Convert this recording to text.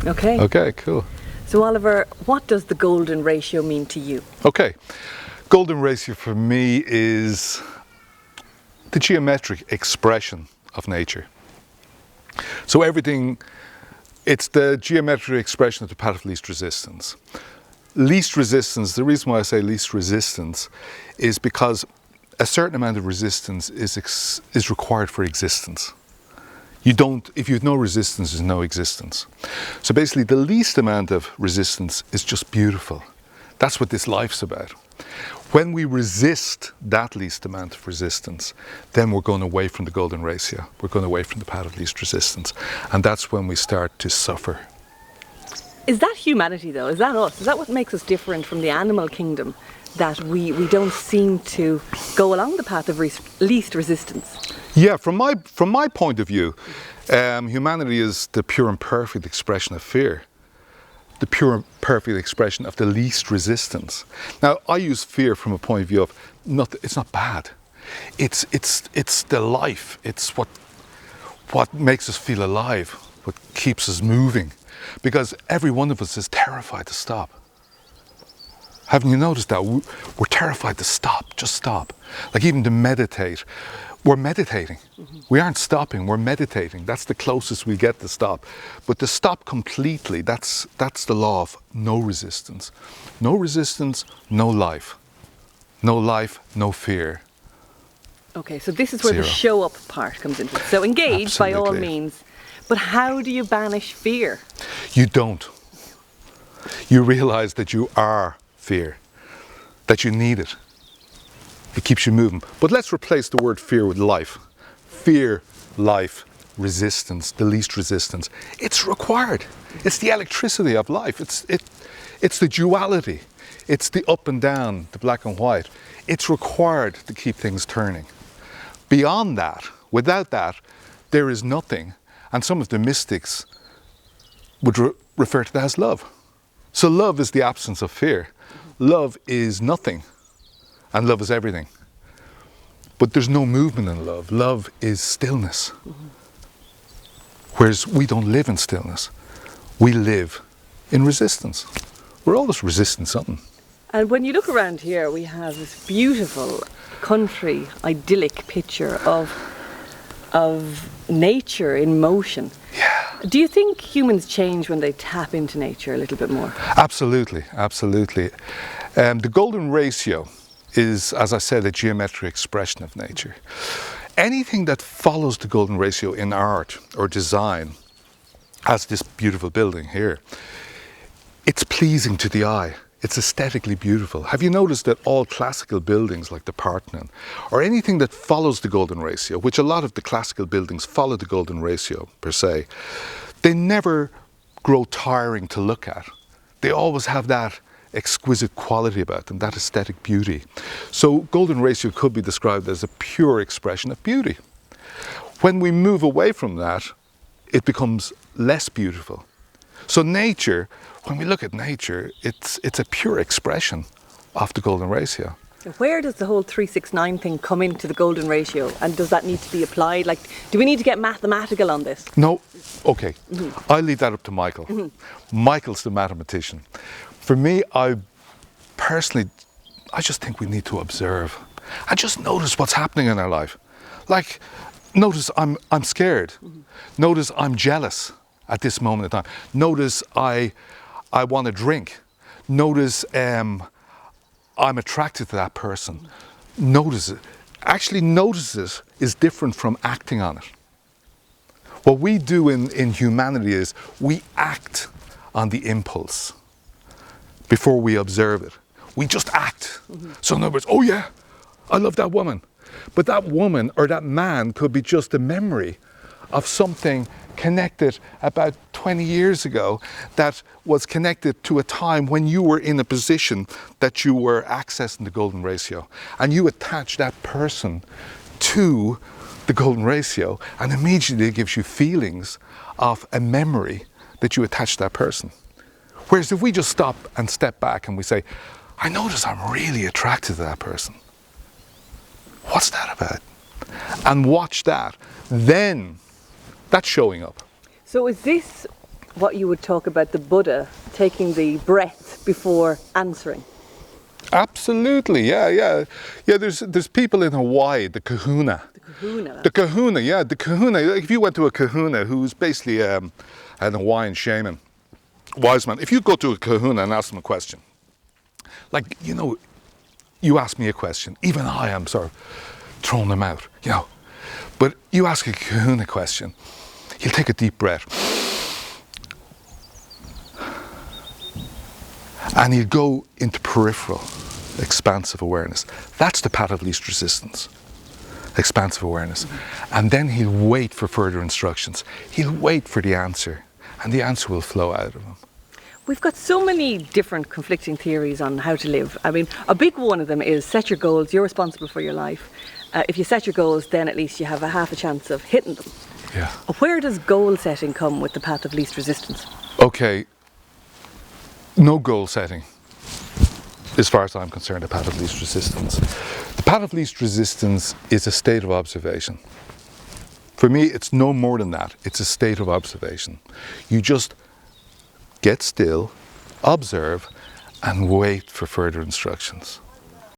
Okay. Okay, cool. So Oliver, what does the golden ratio mean to you? Okay, golden ratio for me is the geometric expression of nature. So everything, it's the geometric expression of the path of least resistance. Least resistance, the reason why I say least resistance is because a certain amount of resistance is required for existence. If you have no resistance, there's no existence. So basically the least amount of resistance is just beautiful. That's what this life's about. When we resist that least amount of resistance, then we're going away from the golden ratio. We're going away from the path of least resistance. And that's when we start to suffer. Is that humanity though? Is that us? Is that what makes us different from the animal kingdom? That we don't seem to go along the path of least resistance? Yeah, from my point of view, humanity is the pure and perfect expression of fear. The pure and perfect expression of the least resistance. Now, I use fear from a point of view of it's not bad. It's the life. It's what makes us feel alive, what keeps us moving. Because every one of us is terrified to stop. Haven't you noticed that? We're terrified to stop, just stop. Like even to meditate. We're meditating. Mm-hmm. We aren't stopping, we're meditating. That's the closest we get to stop. But to stop completely, that's the law of no resistance. No resistance, no life. No life, no fear. Okay, so this is where Zero. the show up part comes into it. So engage by all means. But how do you banish fear? You don't. You realize that you are fear, that you need it. It keeps you moving. But let's replace the word fear with life. Fear, life, resistance, the least resistance. It's required. It's the electricity of life. It's the duality. It's the up and down, the black and white. It's required to keep things turning. Beyond that, without that, there is nothing. And some of the mystics would refer to that as love. So love is the absence of fear. Love is nothing, and love is everything. But there's no movement in love. Love is stillness. Mm-hmm. Whereas we don't live in stillness. We live in resistance. We're always resisting something. And when you look around here, we have this beautiful country, idyllic picture of nature in motion. Yeah. Do you think humans change when they tap into nature a little bit more? Absolutely, absolutely. The golden ratio is, as I said, a geometric expression of nature. Anything that follows the golden ratio in art or design, as this beautiful building here, it's pleasing to the eye. It's aesthetically beautiful. Have you noticed that all classical buildings like the Parthenon, or anything that follows the golden ratio, which a lot of the classical buildings follow the golden ratio per se, they never grow tiring to look at. They always have that exquisite quality about them, that aesthetic beauty. So golden ratio could be described as a pure expression of beauty. When we move away from that, it becomes less beautiful. So nature, when we look at nature, it's a pure expression of the golden ratio. Where does the whole 369 thing come into the golden ratio, and does that need to be applied? Like, do we need to get mathematical on this? No, okay. Mm-hmm. I'll leave that up to Michael. Mm-hmm. Michael's the mathematician. For me, I just think we need to observe and just notice what's happening in our life. Like, notice I'm scared. Mm-hmm. Notice I'm jealous at this moment in time. Notice I want to drink. Notice I'm attracted to that person. Notice it. Actually notice it is different from acting on it. What we do in humanity is we act on the impulse before we observe it. We just act. Mm-hmm. So in other words, oh yeah, I love that woman. But that woman or that man could be just a memory of something connected about 20 years ago that was connected to a time when you were in a position that you were accessing the golden ratio. And you attach that person to the golden ratio, and immediately it gives you feelings of a memory that you attach to that person. Whereas if we just stop and step back and we say, I notice I'm really attracted to that person. What's that about? And watch that, then that's showing up. So is this what you would talk about the Buddha taking the breath before answering. Absolutely, yeah. There's people in Hawaii, the Kahuna. The kahuna. The Kahuna, yeah, the Kahuna. Like, if you went to a Kahuna, who's basically an Hawaiian shaman, wise man. If you go to a Kahuna and ask them a question, like, you know, you ask me a question, even I am sort of throwing them out, you know. But you ask a Kahuna question, he'll take a deep breath. And he'll go into peripheral, expansive awareness. That's the path of least resistance, expansive awareness. And then he'll wait for further instructions. He'll wait for the answer, and the answer will flow out of him. We've got so many different conflicting theories on how to live. I mean, a big one of them is set your goals, you're responsible for your life. If you set your goals, then at least you have a half a chance of hitting them. Yeah. Where does goal setting come with the path of least resistance? Okay, no goal setting, as far as I'm concerned, the path of least resistance. The path of least resistance is a state of observation. For me, it's no more than that. It's a state of observation. You just get still, observe, and wait for further instructions.